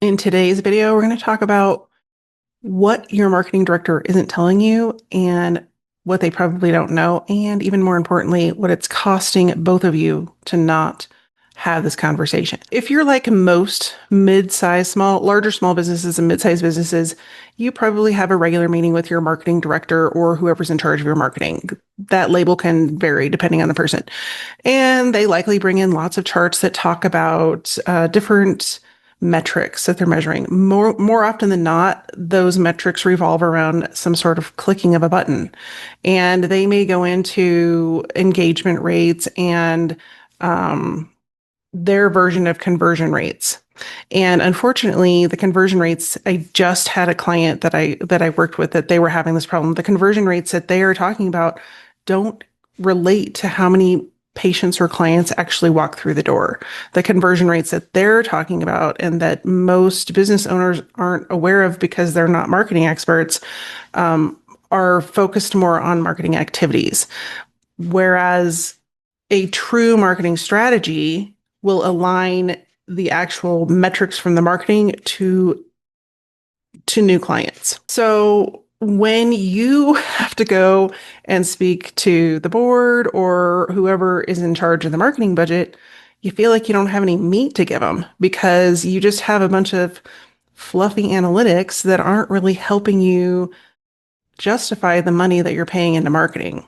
In today's video, we're going to talk about what your marketing director isn't telling you and what they probably don't know, and even more importantly, what it's costing both of you to not have this conversation. If you're like most larger small businesses and mid-sized businesses, you probably have a regular meeting with your marketing director or whoever's in charge of your marketing. That label can vary depending on the person. And they likely bring in lots of charts that talk about different metrics that they're measuring. More often than not, those metrics revolve around some sort of clicking of a button. And they may go into engagement rates and their version of conversion rates. And unfortunately, the conversion rates, I just had a client that I worked with that they were having this problem. The conversion rates that they are talking about don't relate to how many patients or clients actually walk through the door. The conversion rates that they're talking about and that most business owners aren't aware of because they're not marketing experts, are focused more on marketing activities. Whereas a true marketing strategy will align the actual metrics from the marketing to new clients. So when you have to go and speak to the board or whoever is in charge of the marketing budget, you feel like you don't have any meat to give them because you just have a bunch of fluffy analytics that aren't really helping you justify the money that you're paying into marketing.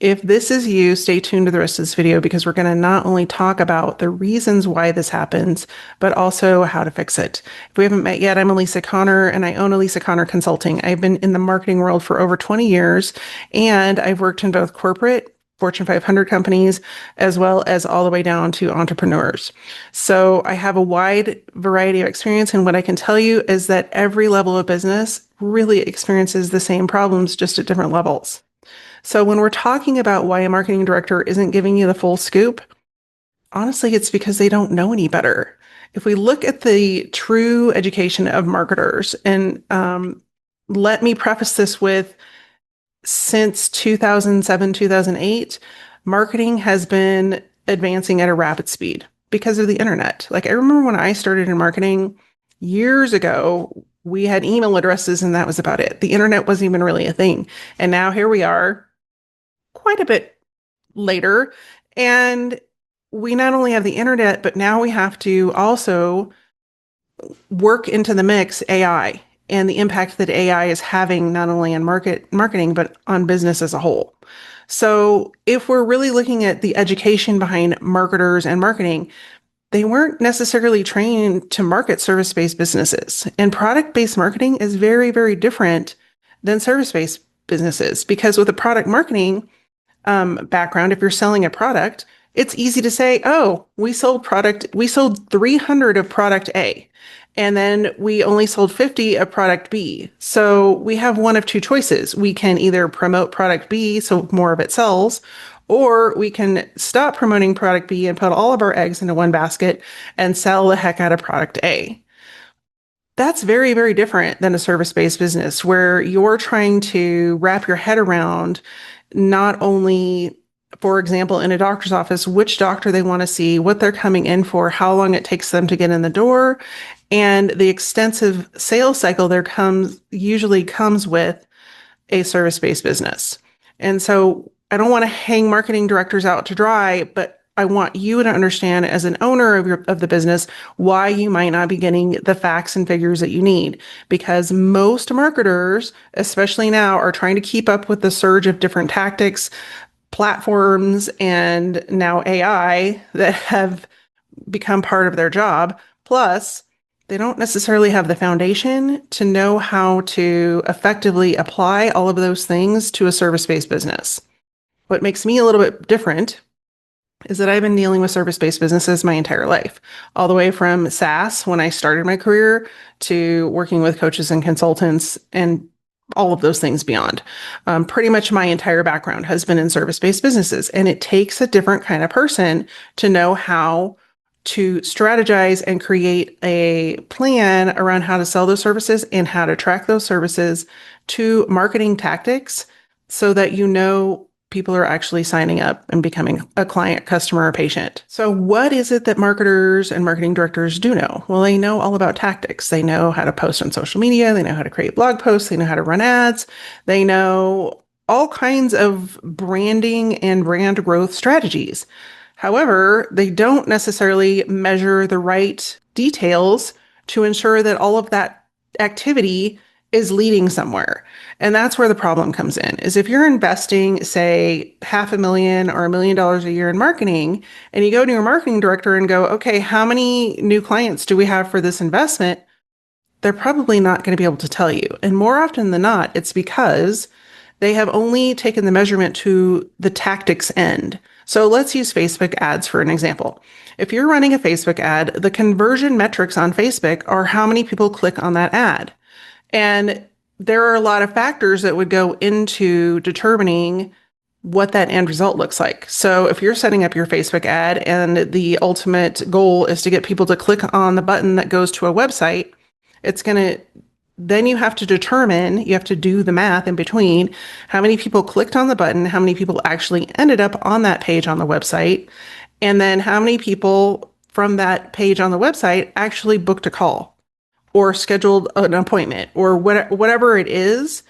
If this is you, stay tuned to the rest of this video because we're going to not only talk about the reasons why this happens, but also how to fix it. If we haven't met yet, I'm Elisa Connor and I own Elisa Connor Consulting. I've been in the marketing world for over 20 years and I've worked in both corporate Fortune 500 companies, as well as all the way down to entrepreneurs. So I have a wide variety of experience. And what I can tell you is that every level of business really experiences the same problems, just at different levels. So when we're talking about why a marketing director isn't giving you the full scoop, honestly, it's because they don't know any better. If we look at the true education of marketers, and let me preface this with, since 2007, 2008, marketing has been advancing at a rapid speed because of the internet. Like I remember when I started in marketing years ago, we had email addresses and that was about it. The internet wasn't even really a thing. And now here we are quite a bit later. And we not only have the internet, but now we have to also work into the mix AI and the impact that AI is having not only on marketing, but on business as a whole. So if we're really looking at the education behind marketers and marketing, they weren't necessarily trained to market service-based businesses. And product-based marketing is very, very different than service-based businesses because with a product marketing background, if you're selling a product, it's easy to say, oh, we sold 300 of product A, and then we only sold 50 of product B. So we have one of two choices. We can either promote product B so more of it sells, or we can stop promoting product B and put all of our eggs into one basket and sell the heck out of product A. That's very, very different than a service-based business where you're trying to wrap your head around not only, for example, in a doctor's office, which doctor they want to see, what they're coming in for, how long it takes them to get in the door, and the extensive sales cycle there usually comes with a service-based business. And so I don't want to hang marketing directors out to dry, but I want you to understand as an owner of the business why you might not be getting the facts and figures that you need. Because most marketers, especially now, are trying to keep up with the surge of different tactics, platforms, and now AI that have become part of their job. Plus, they don't necessarily have the foundation to know how to effectively apply all of those things to a service-based business. What makes me a little bit different is that I've been dealing with service-based businesses my entire life, all the way from SaaS when I started my career to working with coaches and consultants and all of those things beyond. Pretty much my entire background has been in service-based businesses, and it takes a different kind of person to know how to strategize and create a plan around how to sell those services and how to track those services to marketing tactics so that you know people are actually signing up and becoming a client, customer, or patient. So, what is it that marketers and marketing directors do know? Well, they know all about tactics. They know how to post on social media, they know how to create blog posts, they know how to run ads, they know all kinds of branding and brand growth strategies. However, they don't necessarily measure the right details to ensure that all of that activity is leading somewhere. And that's where the problem comes in, is if you're investing, say, $500,000 or $1 million a year in marketing, and you go to your marketing director and go, okay, how many new clients do we have for this investment? They're probably not going to be able to tell you. And more often than not, it's because they have only taken the measurement to the tactics end. So let's use Facebook ads for an example. If you're running a Facebook ad, the conversion metrics on Facebook are how many people click on that ad. And there are a lot of factors that would go into determining what that end result looks like. So if you're setting up your Facebook ad and the ultimate goal is to get people to click on the button that goes to a website, it's going to then you have to determine, you have to do the math in between how many people clicked on the button, how many people actually ended up on that page on the website, and then how many people from that page on the website actually booked a call or scheduled an appointment or whatever it is.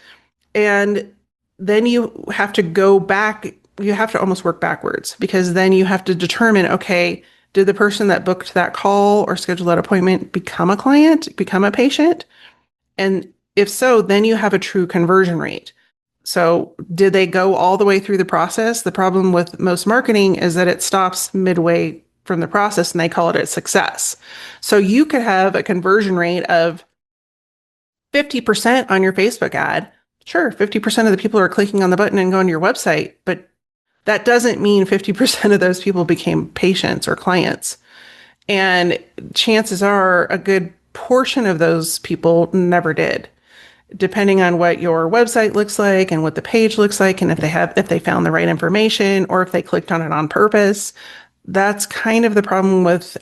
And then you have to go back, you have to almost work backwards, because then you have to determine, okay, did the person that booked that call or scheduled that appointment become a client, become a patient? And if so, then you have a true conversion rate. So did they go all the way through the process? The problem with most marketing is that it stops midway from the process and they call it a success. So you could have a conversion rate of 50% on your Facebook ad. Sure, 50% of the people are clicking on the button and going to your website, but that doesn't mean 50% of those people became patients or clients. And chances are a good portion of those people never did, depending on what your website looks like and what the page looks like, and if they found the right information or if they clicked on it on purpose. That's kind of the problem with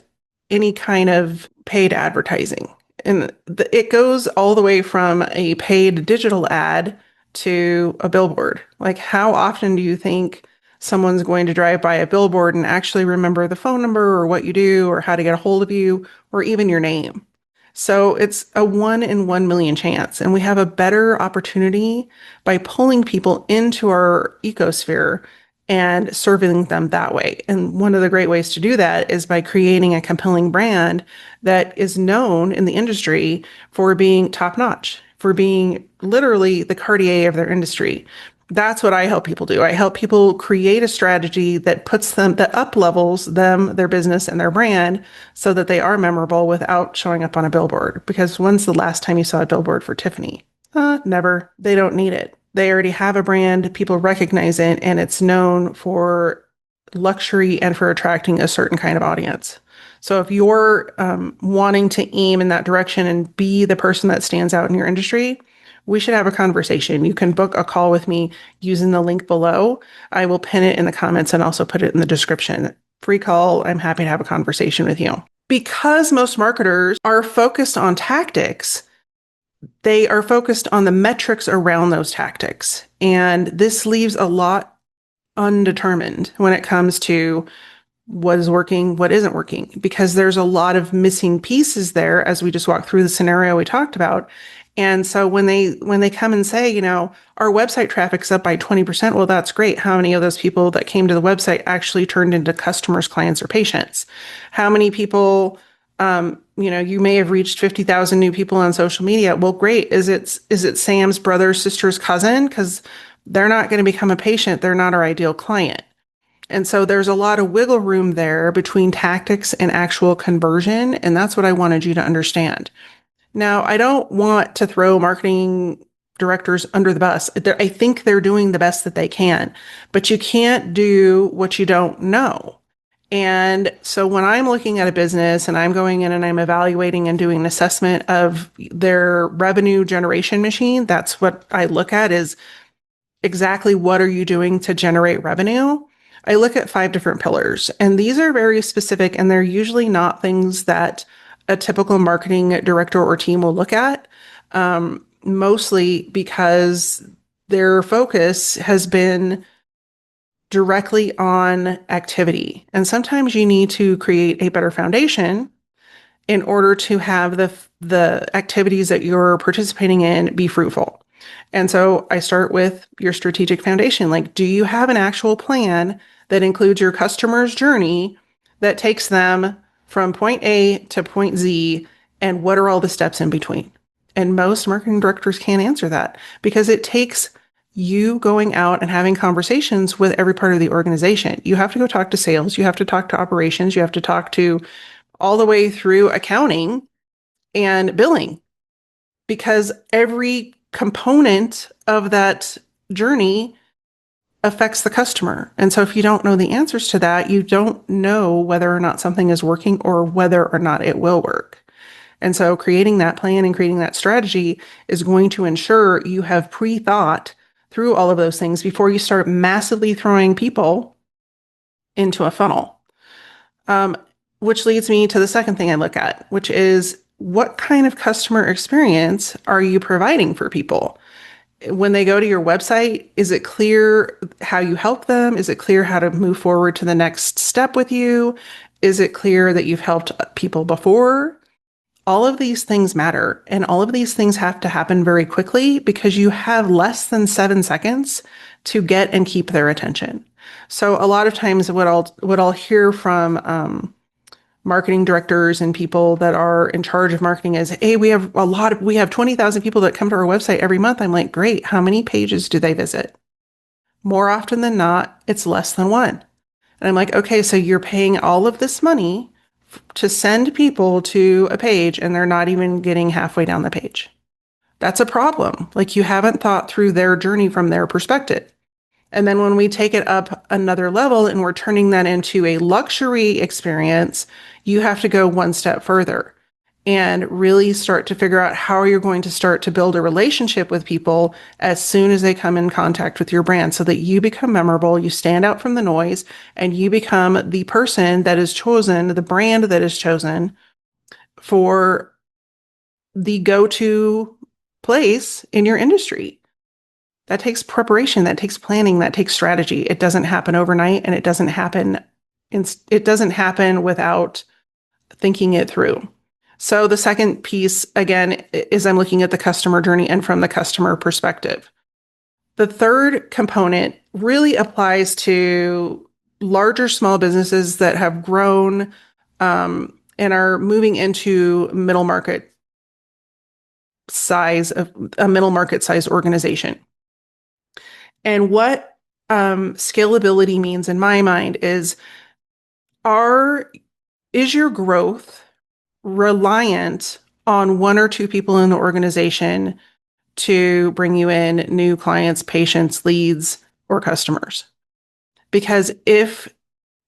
any kind of paid advertising. And it goes all the way from a paid digital ad to a billboard. Like, how often do you think someone's going to drive by a billboard and actually remember the phone number or what you do or how to get a hold of you or even your name? So it's a 1 in 1 million chance. And we have a better opportunity by pulling people into our ecosphere and serving them that way. And one of the great ways to do that is by creating a compelling brand that is known in the industry for being top notch, for being literally the Cartier of their industry. That's what I help people do. I help people create a strategy that puts them, that up levels them, their business and their brand so that they are memorable without showing up on a billboard. Because when's the last time you saw a billboard for Tiffany? Never. They don't need it. They already have a brand, people recognize it, and it's known for luxury and for attracting a certain kind of audience. So if you're wanting to aim in that direction and be the person that stands out in your industry, we should have a conversation. You can book a call with me using the link below. I will pin it in the comments and also put it in the description. Free call. I'm happy to have a conversation with you. Because most marketers are focused on tactics, they are focused on the metrics around those tactics. And this leaves a lot undetermined when it comes to what is working, what isn't working, because there's a lot of missing pieces there as we just walked through the scenario we talked about. And so when they come and say, you know, our website traffic's up by 20%, well, that's great. How many of those people that came to the website actually turned into customers, clients, or patients? How many people, you may have reached 50,000 new people on social media. Well, great. Is it Sam's brother, sister's cousin? Because they're not going to become a patient. They're not our ideal client. And so there's a lot of wiggle room there between tactics and actual conversion. And that's what I wanted you to understand. Now, I don't want to throw marketing directors under the bus. I think they're doing the best that they can, but you can't do what you don't know. And so when I'm looking at a business and I'm going in and I'm evaluating and doing an assessment of their revenue generation machine, that's what I look at, is exactly what are you doing to generate revenue? I look at 5 different pillars, and these are very specific, and they're usually not things that a typical marketing director or team will look at, mostly because their focus has been directly on activity. And sometimes you need to create a better foundation in order to have the activities that you're participating in be fruitful. And so I start with your strategic foundation. Like, do you have an actual plan that includes your customer's journey that takes them from point A to point Z? And what are all the steps in between? And most marketing directors can't answer that because it takes you going out and having conversations with every part of the organization. You have to go talk to sales, you have to talk to operations, you have to talk to all the way through accounting and billing because every component of that journey affects the customer. And so if you don't know the answers to that, you don't know whether or not something is working or whether or not it will work. And so creating that plan and creating that strategy is going to ensure you have pre-thought through all of those things before you start massively throwing people into a funnel. Which leads me to the second thing I look at, which is what kind of customer experience are you providing for people? When they go to your website, is it clear how you help them? Is it clear how to move forward to the next step with you? Is it clear that you've helped people before? All of these things matter, and all of these things have to happen very quickly because you have less than 7 seconds to get and keep their attention. So a lot of times what I'll hear from marketing directors and people that are in charge of marketing is, hey, we have 20,000 people that come to our website every month. I'm like, great. How many pages do they visit? More often than not, it's less than one. And I'm like, okay, so you're paying all of this money to send people to a page and they're not even getting halfway down the page. That's a problem. Like, you haven't thought through their journey from their perspective. And then when we take it up another level and we're turning that into a luxury experience, you have to go one step further and really start to figure out how you're going to start to build a relationship with people as soon as they come in contact with your brand so that you become memorable, you stand out from the noise, and you become the person that is chosen, the brand that is chosen for the go-to place in your industry. That takes preparation, that takes planning, that takes strategy. It doesn't happen overnight, and it doesn't happen without thinking it through. So the second piece, again, is I'm looking at the customer journey and from the customer perspective. The third component really applies to larger small businesses that have grown and are moving into middle market size of a middle market size organization. And what scalability means in my mind is your growth reliant on one or two people in the organization to bring you in new clients, patients, leads, or customers? Because if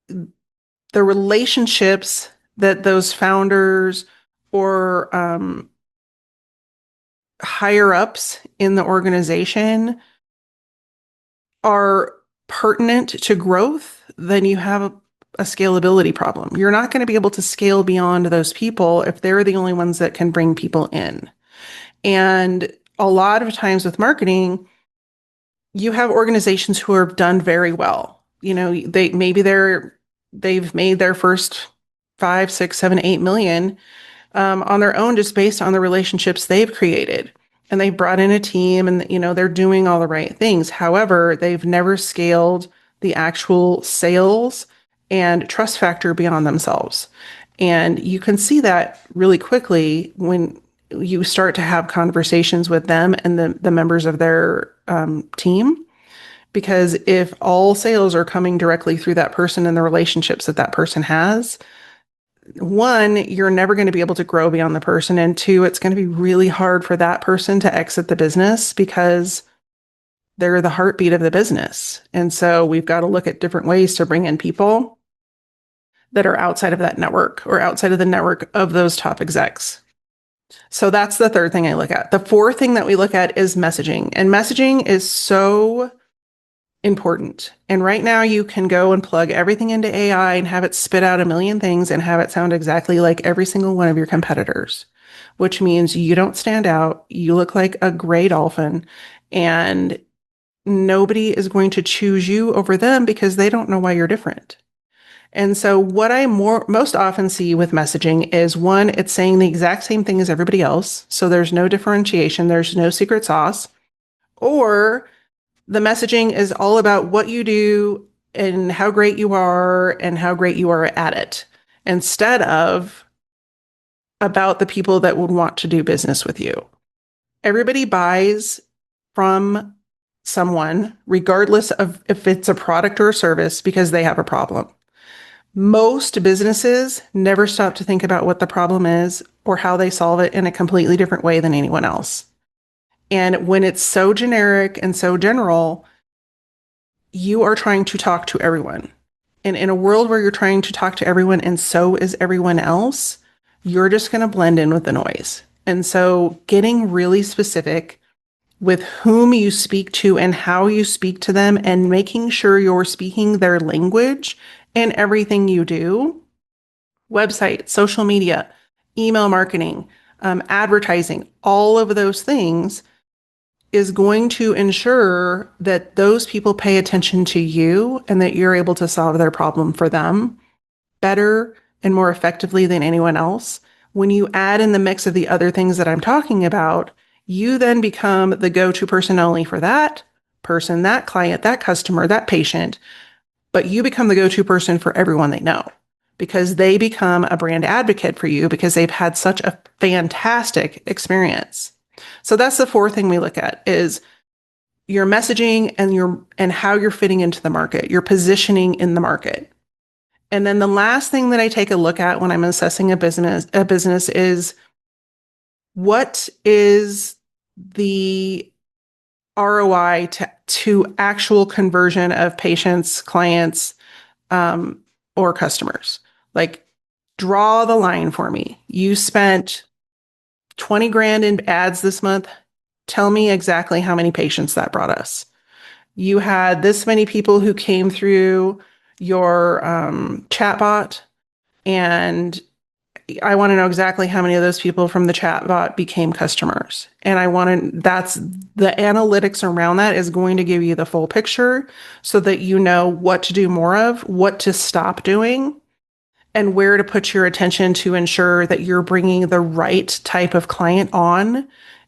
the relationships that those founders or higher ups in the organization are pertinent to growth, then you have a scalability problem. You're not going to be able to scale beyond those people if they're the only ones that can bring people in. And a lot of times with marketing, you have organizations who have done very well. You know, they've made their first 5, 6, 7, 8 million on their own, just based on the relationships they've created. And they brought in a team and, they're doing all the right things. However, they've never scaled the actual sales and trust factor beyond themselves. And you can see that really quickly when you start to have conversations with them and the members of their team. Because if all sales are coming directly through that person and the relationships that that person has, one, you're never going to be able to grow beyond the person. And two, it's going to be really hard for that person to exit the business because they're the heartbeat of the business. And so we've got to look at different ways to bring in people that are outside of that network or outside of the network of those top execs. So that's the third thing I look at. The fourth thing that we look at is messaging. And messaging is so important. And right now you can go and plug everything into AI and have it spit out a million things and have it sound exactly like every single one of your competitors, which means you don't stand out. You look like a gray dolphin, and nobody is going to choose you over them because they don't know why you're different. And so what I most often see with messaging is one, it's saying the exact same thing as everybody else. So there's no differentiation, there's no secret sauce. Or the messaging is all about what you do and how great you are and how great you are at it, instead of about the people that would want to do business with you. Everybody buys from someone, regardless of if it's a product or a service, because they have a problem. Most businesses never stop to think about what the problem is or how they solve it in a completely different way than anyone else. And when it's so generic and so general, you are trying to talk to everyone. And in a world where you're trying to talk to everyone and so is everyone else, you're just going to blend in with the noise. And so getting really specific with whom you speak to and how you speak to them and making sure you're speaking their language in everything you do, website, social media, email marketing, advertising, all of those things is going to ensure that those people pay attention to you and that you're able to solve their problem for them better and more effectively than anyone else. When you add in the mix of the other things that I'm talking about, you then become the go-to person not only for that person, that client, that customer, that patient, but you become the go-to person for everyone they know because they become a brand advocate for you because they've had such a fantastic experience. So that's the fourth thing we look at is your messaging and how you're fitting into the market, your positioning in the market. And then the last thing that I take a look at when I'm assessing a business is what is the ROI to actual conversion of patients, clients, or customers. Like, draw the line for me. You spent 20 grand in ads this month. Tell me exactly how many patients that brought us. You had this many people who came through your chatbot, and I want to know exactly how many of those people from the chatbot became customers. And that's the analytics around that is going to give you the full picture so that you know what to do more of, what to stop doing, and where to put your attention to ensure that you're bringing the right type of client on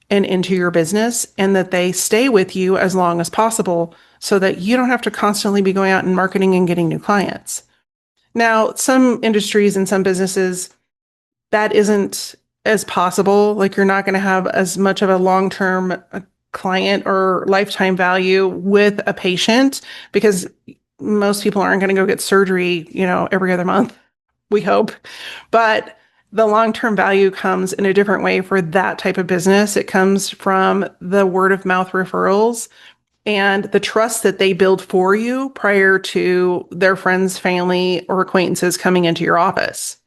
and into your business and that they stay with you as long as possible so that you don't have to constantly be going out and marketing and getting new clients. Now, some industries and some businesses, that isn't as possible. Like you're not going to have as much of a long-term client or lifetime value with a patient because most people aren't going to go get surgery, every other month, we hope. But the long-term value comes in a different way for that type of business. It comes from the word of mouth referrals and the trust that they build for you prior to their friends, family, or acquaintances coming into your office.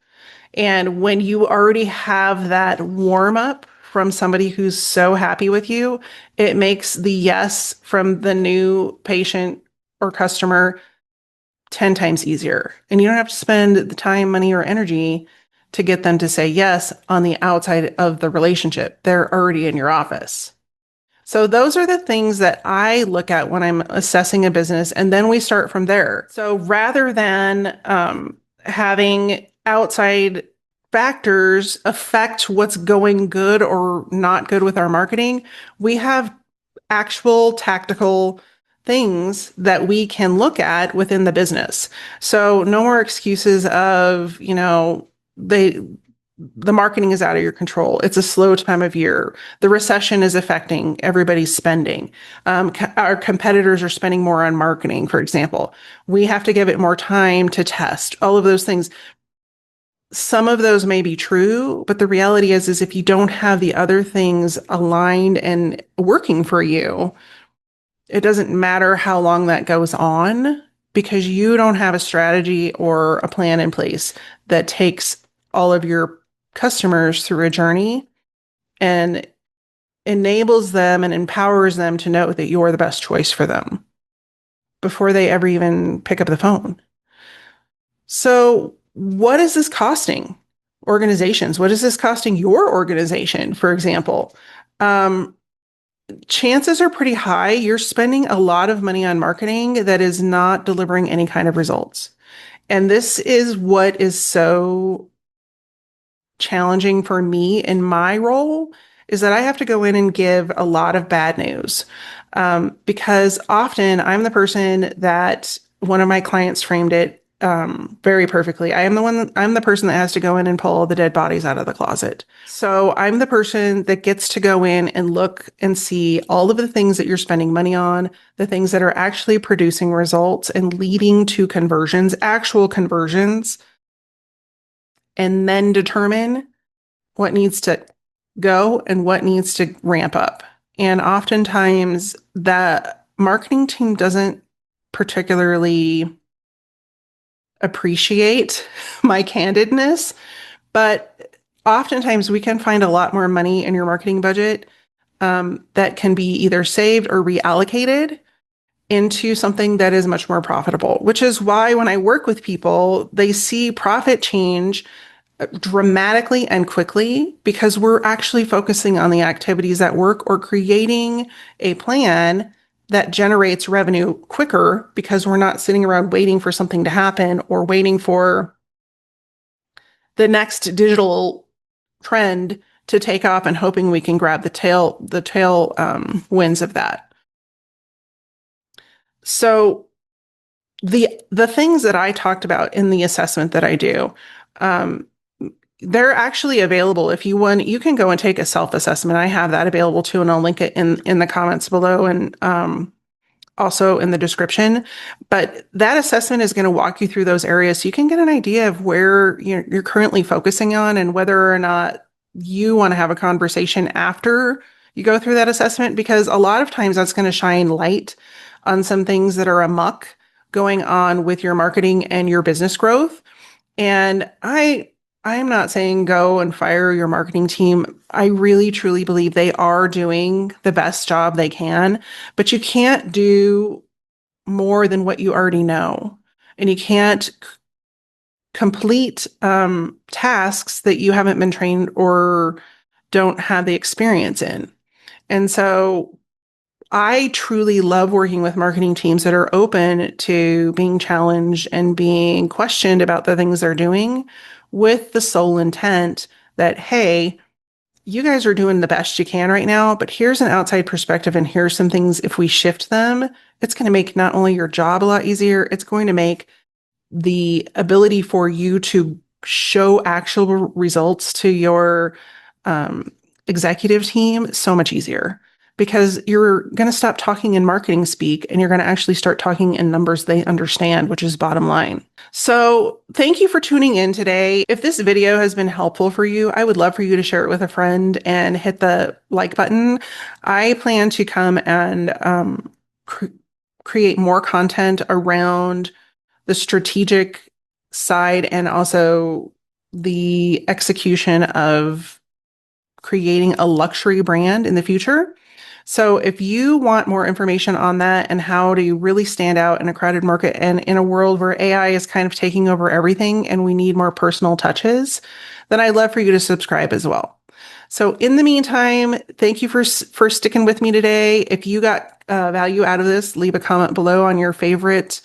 And when you already have that warm up from somebody who's so happy with you, it makes the yes from the new patient or customer 10 times easier. And you don't have to spend the time, money, or energy to get them to say yes on the outside of the relationship. They're already in your office. So those are the things that I look at when I'm assessing a business, and then we start from there. So rather than having outside factors affect what's going good or not good with our marketing, we have actual tactical things that we can look at within the business. So no more excuses of, the marketing is out of your control. It's a slow time of year. The recession is affecting everybody's spending. Our competitors are spending more on marketing, for example. We have to give it more time to test, all of those things. Some of those may be true, but the reality is if you don't have the other things aligned and working for you, it doesn't matter how long that goes on because you don't have a strategy or a plan in place that takes all of your customers through a journey and enables them and empowers them to know that you're the best choice for them before they ever even pick up the phone. So, what is this costing organizations? What is this costing your organization, for example? chances are pretty high you're spending a lot of money on marketing that is not delivering any kind of results. And this is what is so challenging for me in my role is that I have to go in and give a lot of bad news. Because often I'm the person that one of my clients framed it very perfectly. I'm the person that has to go in and pull all the dead bodies out of the closet. So I'm the person that gets to go in and look and see all of the things that you're spending money on, the things that are actually producing results and leading to conversions, actual conversions, and then determine what needs to go and what needs to ramp up. And oftentimes the marketing team doesn't particularly appreciate my candidness, but oftentimes we can find a lot more money in your marketing budget that can be either saved or reallocated into something that is much more profitable, which is why when I work with people, they see profit change dramatically and quickly because we're actually focusing on the activities that work or creating a plan that generates revenue quicker because we're not sitting around waiting for something to happen or waiting for the next digital trend to take off and hoping we can grab the tail winds of that. So the things that I talked about in the assessment that I do, they're actually available. If you want, you can go and take a self-assessment. I have that available too, and I'll link it in the comments below and also in the description. But that assessment is going to walk you through those areas so you can get an idea of where you're currently focusing on and whether or not you want to have a conversation after you go through that assessment, because a lot of times that's going to shine light on some things that are amok going on with your marketing and your business growth. And I'm not saying go and fire your marketing team. I really, truly believe they are doing the best job they can, but you can't do more than what you already know. And you can't complete tasks that you haven't been trained or don't have the experience in. And so I truly love working with marketing teams that are open to being challenged and being questioned about the things they're doing with the sole intent that, hey, you guys are doing the best you can right now, but here's an outside perspective and here's some things, if we shift them, it's going to make not only your job a lot easier, it's going to make the ability for you to show actual results to your executive team so much easier, because you're going to stop talking in marketing speak and you're going to actually start talking in numbers they understand, which is bottom line. So thank you for tuning in today. If this video has been helpful for you, I would love for you to share it with a friend and hit the like button. I plan to come and create more content around the strategic side and also the execution of creating a luxury brand in the future. So if you want more information on that and how to really stand out in a crowded market and in a world where AI is kind of taking over everything and we need more personal touches, then I'd love for you to subscribe as well. So in the meantime, thank you for sticking with me today. If you got value out of this, leave a comment below on your favorite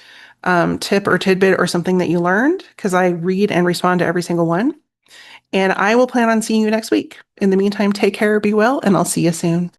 tip or tidbit or something that you learned, because I read and respond to every single one. And I will plan on seeing you next week. In the meantime, take care, be well, and I'll see you soon.